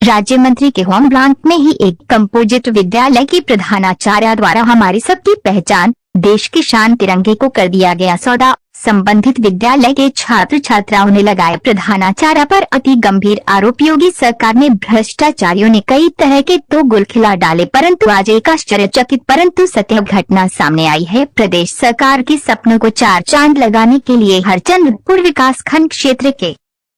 राज्य मंत्री के होम ग्रांट में ही एक कंपोजिट विद्यालय की प्रधानाचार्य द्वारा हमारी सबकी पहचान देश की शान तिरंगे को कर दिया गया सौदा। संबंधित विद्यालय के छात्र छात्राओं ने लगाए प्रधानाचार्य पर अति गंभीर आरोप। योगी सरकार में भ्रष्टाचारियों ने कई तरह के तो गुल खिला डाले, परंतु आज एक आश्चर्यचकित परंतु सत्य घटना सामने आई है। प्रदेश सरकार के सपनों को चार चांद लगाने के लिए हरचंदपुर विकास खंड क्षेत्र के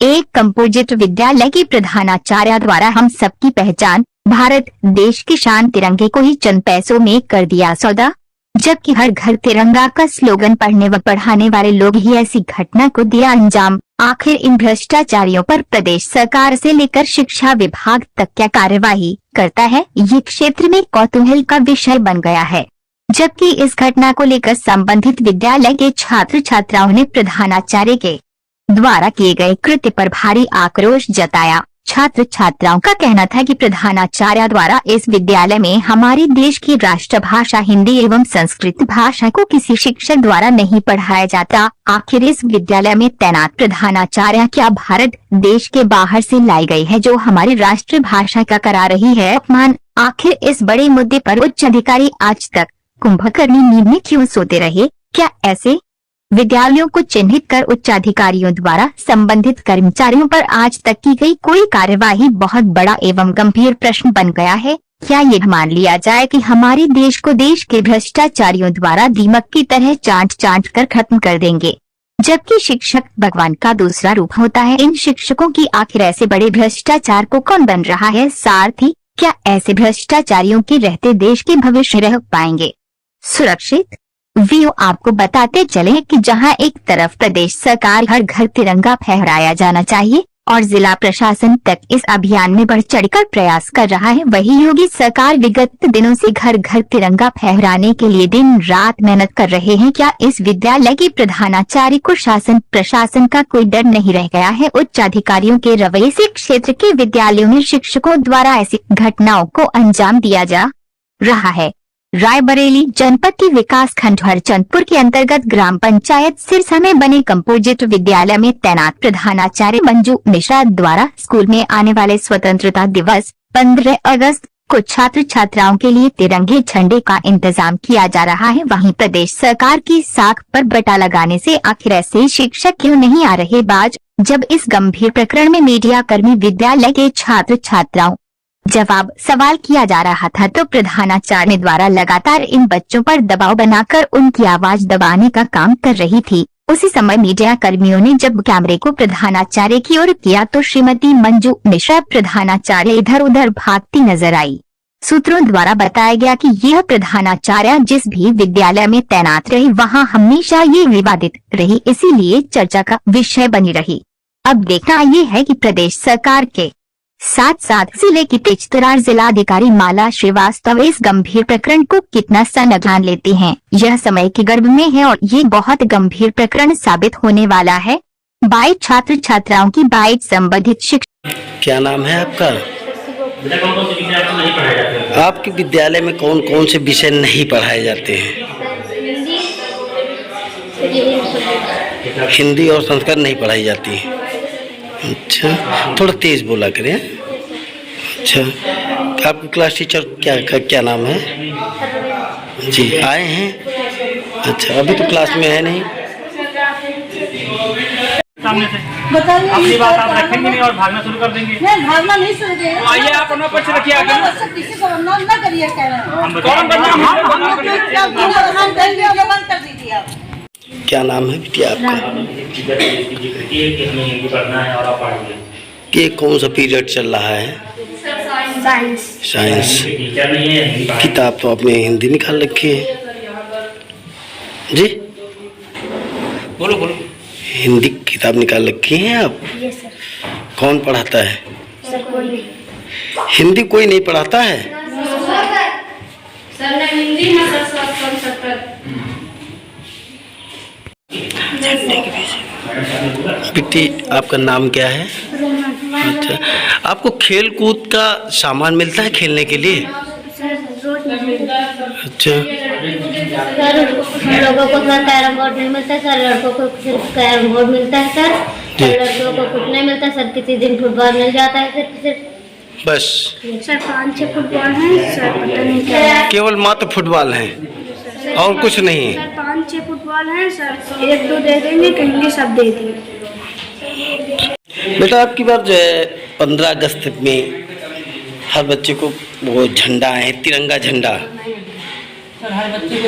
एक कंपोजिट विद्यालय की प्रधानाचार्य द्वारा हम सबकी पहचान भारत देश की शान तिरंगे को ही चंद पैसों में कर दिया सौदा। जबकि हर घर तिरंगा का स्लोगन पढ़ने व पढ़ाने वाले लोग ही ऐसी घटना को दिया अंजाम। आखिर इन भ्रष्टाचारियों पर प्रदेश सरकार से लेकर शिक्षा विभाग तक क्या कार्यवाही करता है, ये क्षेत्र में कौतूहल का विषय बन गया है। जबकि इस घटना को लेकर संबंधित विद्यालय के छात्र छात्राओं ने प्रधानाचार्य के द्वारा किए गए कृत्य पर भारी आक्रोश जताया। छात्र छात्राओं का कहना था कि प्रधानाचार्य द्वारा इस विद्यालय में हमारे देश की राष्ट्रभाषा हिंदी एवं संस्कृत भाषा को किसी शिक्षक द्वारा नहीं पढ़ाया जाता। आखिर इस विद्यालय में तैनात प्रधानाचार्य क्या भारत देश के बाहर से लाई गई है, जो हमारी राष्ट्रभाषा का करा रही है अपमान। आखिर इस बड़े मुद्दे पर उच्च अधिकारी आज तक कुंभकर्णी नींद में क्यों सोते रहे? क्या ऐसे विद्यालयों को चिन्हित कर उच्च अधिकारियों द्वारा संबंधित कर्मचारियों पर आज तक की गई कोई कार्यवाही बहुत बड़ा एवं गंभीर प्रश्न बन गया है। क्या ये मान लिया जाए कि हमारे देश को देश के भ्रष्टाचारियों द्वारा दीमक की तरह चाट चाट कर खत्म कर देंगे, जबकि शिक्षक भगवान का दूसरा रूप होता है। इन शिक्षकों की आखिर ऐसे बड़े भ्रष्टाचार को कौन बन रहा है सारथी? क्या ऐसे भ्रष्टाचारियों के रहते देश के भविष्य रह पाएंगे सुरक्षित? वीओ आपको बताते चले कि जहां एक तरफ प्रदेश सरकार हर घर तिरंगा फहराया जाना चाहिए और जिला प्रशासन तक इस अभियान में बढ़ चढ़कर प्रयास कर रहा है, वही योगी सरकार विगत दिनों से घर घर तिरंगा फहराने के लिए दिन रात मेहनत कर रहे हैं। क्या इस विद्यालय की प्रधानाचार्य को शासन प्रशासन का कोई डर नहीं रह गया है? उच्च अधिकारियों के रवैये से क्षेत्र के विद्यालयों में शिक्षकों द्वारा ऐसी घटनाओं को अंजाम दिया जा रहा है। रायबरेली जनपद के विकास खंड हरचंदपुर के अंतर्गत ग्राम पंचायत सिरसा में बने कंपोजिट विद्यालय में तैनात प्रधानाचार्य मंजू मिश्रा द्वारा स्कूल में आने वाले स्वतंत्रता दिवस 15 अगस्त को छात्र छात्राओं के लिए तिरंगे झंडे का इंतजाम किया जा रहा है। वहीं प्रदेश सरकार की साख पर बटा लगाने से आखिर ऐसे शिक्षक क्यों नहीं आ रहे बाज? जब इस गंभीर प्रकरण में मीडिया कर्मी विद्यालय के छात्र छात्राओं जवाब सवाल किया जा रहा था, तो प्रधानाचार्य द्वारा लगातार इन बच्चों पर दबाव बनाकर उनकी आवाज दबाने का काम कर रही थी। उसी समय मीडिया कर्मियों ने जब कैमरे को प्रधानाचार्य की ओर किया तो श्रीमती मंजू मिश्रा प्रधानाचार्य इधर उधर भागती नजर आई। सूत्रों द्वारा बताया गया कि यह प्रधानाचार्य जिस भी विद्यालय में तैनात रही वहां हमेशा ये विवादित रही, इसीलिए चर्चा का विषय बनी रही। अब देखना ये है कि प्रदेश सरकार के साथ साथ जिले की तेजतरार जिलाधिकारी माला श्रीवास्तव इस गंभीर प्रकरण को कितना संज्ञान लेती हैं। यह समय के गर्भ में है और ये बहुत गंभीर प्रकरण साबित होने वाला है। बाइट छात्र छात्राओं की बाइट संबंधित शिक्षा। क्या नाम है आपका? आपके विद्यालय में कौन कौन से विषय नहीं पढ़ाए जाते हैं? हिंदी और संस्कृत नहीं पढ़ाई जाती है। अच्छा, थोड़ा तेज बोला करें। अच्छा, आपके क्लास टीचर क्या नाम है जी? आए हैं? अच्छा, अभी तो क्लास में है नहीं। सामने से अपनी बात आप रखेंगे नहीं और भागना शुरू कर देंगे। नहीं, भागना नहीं शुरू करेंगे। तो आइए आप अपना पक्ष रखिए आगे। किसी को बदनाम ना करिए। हम कौन बदनाम? हम कर दीजिए आप। क्या नाम है बिटिया आपका? ये कौन सा पीरियड चल रहा है? साइंस। किताब तो आपने हिंदी निकाल रखी है जी? बोलो बोलो। हिंदी किताब निकाल रखी है आप? Yes sir. कौन पढ़ाता है? सर कोई नहीं। हिंदी कोई नहीं पढ़ाता है? सर ने हिंदी में संस्कृत। बेटी आपका नाम क्या है? अच्छा, आपको खेल कूद का सामान मिलता है खेलने के लिए? अच्छा, सर लोगों को सर कैरम बोर्ड नहीं मिलता सर, लड़कों को सिर्फ कैरम बोर्ड मिलता है सर, लड़कियों को कुछ नहीं मिलता सर। किसी दिन फुटबॉल मिल जाता है सर, सिर्फ बस सर 5-6 फुटबॉल हैं सर, पता नहीं क्या है। केवल मात्र फुटबॉल हैं और कुछ नहीं है? सर 5-6 फुटबॉल हैं सर, 1-2 दे देंगे, कहेंगे सब दे दिए। बेटा आपकी बार जो है 15 अगस्त में हर बच्चे को वो झंडा है, तिरंगा झंडा। सर हर बच्चे को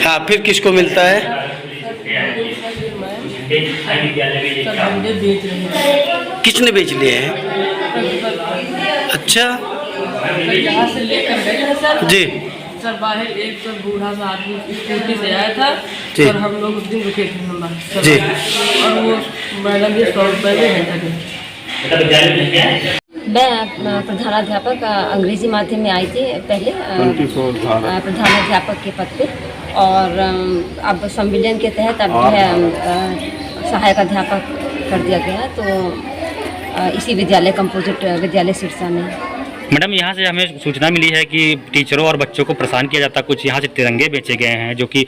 हाँ, फिर किसको मिलता है? सर झंडे बेच रहे हैं। किसने बेच लिए हैं? अच्छा सर यहाँ से लेकर गए हैं सर। जी सर बाहर एक सर बूढ़ा सा आदमी स्कूटी से आया था जी। और हम लोग उस दिन रुके थे नंबर सर। जी। और वो मैडम जी 100 रुपये में है। मैं प्रधानाध्यापक अंग्रेजी माध्यम में आई थी पहले, प्रधानाध्यापक के पद पे, और अब संविलियन के तहत अब जो है सहायक अध्यापक कर दिया गया। तो इसी विद्यालय कंपोजिट विद्यालय सिरसा में। मैडम, यहाँ से हमें सूचना मिली है कि टीचरों और बच्चों को परेशान किया जाता, कुछ यहाँ से तिरंगे बेचे गए हैं जो कि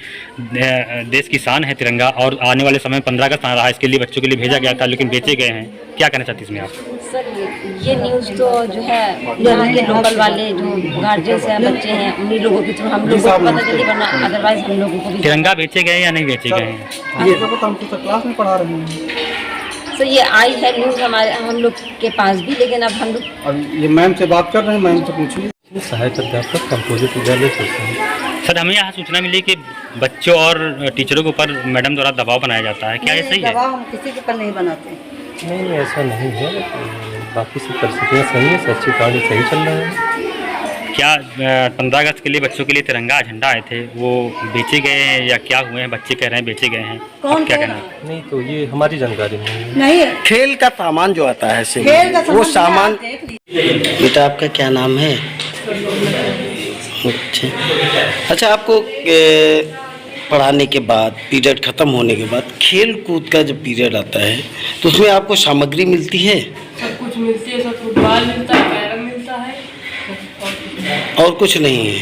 देश की शान है तिरंगा, और आने वाले समय 15 अगस्त आ रहा है, इसके लिए बच्चों के लिए भेजा गया था लेकिन बेचे गए हैं। क्या कहना चाहती इसमें आप? सर ये न्यूज़ तो जो है यहाँ के लोकल वाले जो गार्जियंस हैं, बच्चे हैं, उन्हीं लोगों के थ्रू हम लोगों को पता चली, वरना अदरवाइज हम लोगों को भी। तिरंगा बेचे गए या नहीं बेचे गए हैं? ये तो हम तो क्लास में पढ़ा रहे हैं। सर ये आई है न्यूज़ हम लोग के पास भी, लेकिन अब हम लोग अब ये मैम से बात कर रहे हैं, मैम से पूछिए। सहायक अध्यापक कंपोजिट विद्यालय सर हमें यहाँ सूचना मिली कि बच्चों और टीचरों के ऊपर मैडम द्वारा दबाव बनाया जाता है, क्या ये सही है? दबाव हम किसी के ऊपर नहीं बनाते। नहीं, ऐसा नहीं है, बाकी सब परिस्थितियाँ सही है, शैक्षिक कार्य सही चल रहा है। क्या 15 अगस्त के लिए बच्चों के लिए तिरंगा झंडा आए थे, वो बेचे गए हैं या क्या हुए हैं? बच्चे कह रहे हैं बेचे गए हैं, कौन क्या कह कहना है? नहीं तो ये हमारी जानकारी नहीं है। नहीं, खेल का सामान जो आता है से खेल का वो सामान। देख लीजिए। बेटा आपका क्या नाम है? अच्छा आपको पढ़ाने के बाद, पीरियड ख़त्म होने के बाद खेल कूद का जब पीरियड आता है तो उसमें आपको सामग्री मिलती है? सब कुछ मिलती है सर, फुटबॉल मिलता है, कैरम मिलता है और कुछ नहीं है?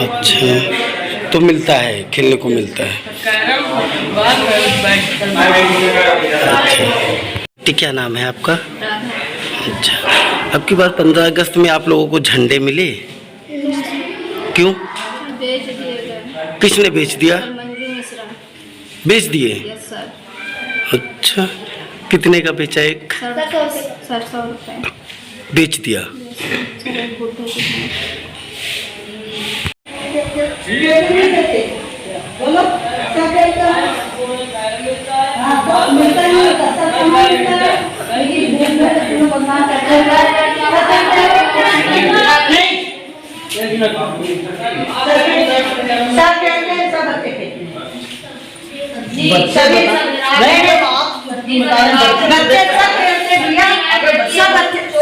अच्छा, तो मिलता है, खेलने को मिलता है। Carrom football bat. अच्छा, क्या नाम है आपका? अच्छा, अब की बार 15 अगस्त में आप लोगों को झंडे मिले? क्यों? बेच दिए गए। किसने बेच दिया? मंजू मिश्रा। बेच दिए? Yes sir. अच्छा, कितने का बेचा एक? सर 100 रुपये बेच दिया?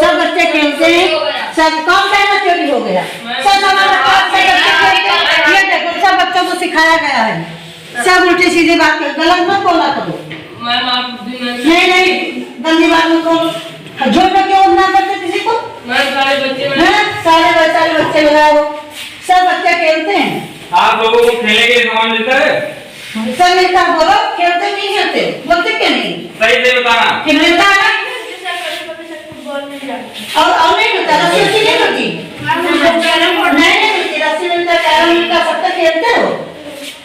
सब बच्चे खेलते हैं। सब कौन कहना चोरी हो गया? सब हमारा हाथ से बच्चे खेलते हैं। ये देखो सब बच्चों को सिखाया गया है। सब उल्टी सीधी बात कर, गलत मत बोला करो। मैम आप नहीं गंदी बात मत बोलो। झूठ क्यों ना करते किसी को? सारे बच्चे सारे बच्चे लगाओ। सब बच्चे खेलते हैं। आप लोगों को खेलने के लिए सामान मिलता है? सब मिलता है। बोलो खेलते नहीं खेलते? बोलते क्यों नहीं? सही से बताना। कि मिलता है और नहीं मिलता? रस्सी नहीं मिलती? नहीं मिलती रस्सी, मिलता कैरम मिलता, सब तक खेलते हो।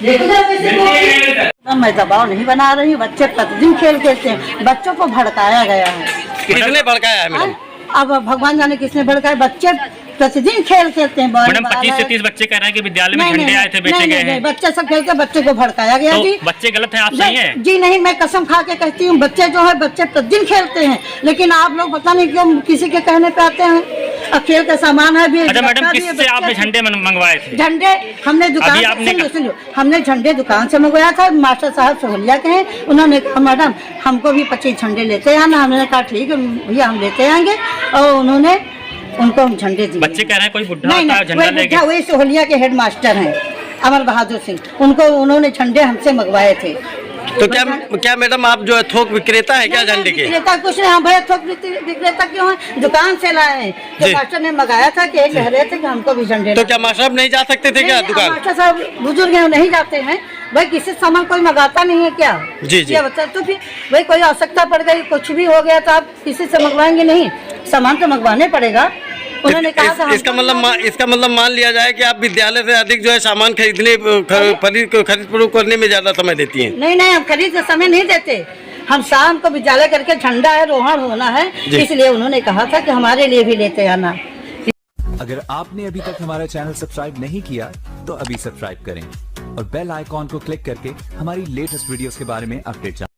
देखो जब किसी को मैं दबाव नहीं बना रही हूँ, बच्चे प्रतिदिन खेल खेलते हैं। बच्चों को भड़काया गया है। किसने भड़काया है मैडम? अब भगवान जाने किसने भड़काया। बच्चे प्रतिदिन खेल खेलते हैं। मैडम 25 से 30 बच्चे कह रहे हैं कि विद्यालय में झंडे आए थे, बेचे गए हैं। बच्चे सब खेल के बच्चे को भड़काया गया। तो जी बच्चे गलत हैं, आप सही हैं? जी नहीं, मैं कसम खा के कहती हूँ बच्चे जो है बच्चे प्रतिदिन खेलते हैं, लेकिन आप लोग पता नहीं क्यों किसी के कहने पे आते हैं। अब खेल का सामान है भी। अच्छा मैडम, किससे आपने झंडे मंगवाए थे? झंडे हमने दुकान से, हमने झंडे दुकान से मंगवाया था। मास्टर साहब सोहलिया के हैं, उन्होंने कहा मैडम हमको भी 25 झंडे लेते हैं ना। हमने कहा ठीक है भैया हम लेते आएंगे, और उन्होंने उनको हम झंडे दिए। बच्चे कह रहे हैं कोई बुढ़ा होता है झंडा लेके। वही सोहलिया के हेड मास्टर हैं अमर बहादुर सिंह, उनको उन्होंने झंडे हमसे मंगवाए थे। तो क्या मैडम आप जो है थोक विक्रेता है क्या झंडे के? विक्रेता कुछ नहीं, हम भैया थोक विक्रेता क्यों है, दुकान से लाए हैं। तो जी। मास्टर ने मंगाया था कि कह रहे थे कि हमको भी झंडे। तो क्या मास्टर साहब नहीं जा सकते थे क्या दुकान? मास्टर साहब बुजुर्ग हैं, नहीं जाते हैं भाई, किसी सामान कोई मंगाता नहीं है क्या? जी जी। क्या बता, तो फिर भाई कोई आवश्यकता पड़ गई, कुछ भी हो गया तो आप किसी से मंगवाएंगे नहीं, सामान तो मंगवाने पड़ेगा। उन्होंने कहा था इसका मतलब मान लिया जाए कि आप विद्यालय से अधिक जो है सामान खरीदने खरीद फरोख्त करने में ज्यादा समय देती हैं। नहीं, हम खरीद के समय नहीं देते, हम शाम को विद्यालय करके झंडा है रोहण होना है, इसलिए उन्होंने कहा था कि हमारे लिए भी लेते आना। अगर आपने अभी तक हमारा चैनल सब्सक्राइब नहीं किया तो अभी सब्सक्राइब करें और बेल आइकॉन को क्लिक करके हमारी लेटेस्ट वीडियोस के बारे में अपडेट जानें।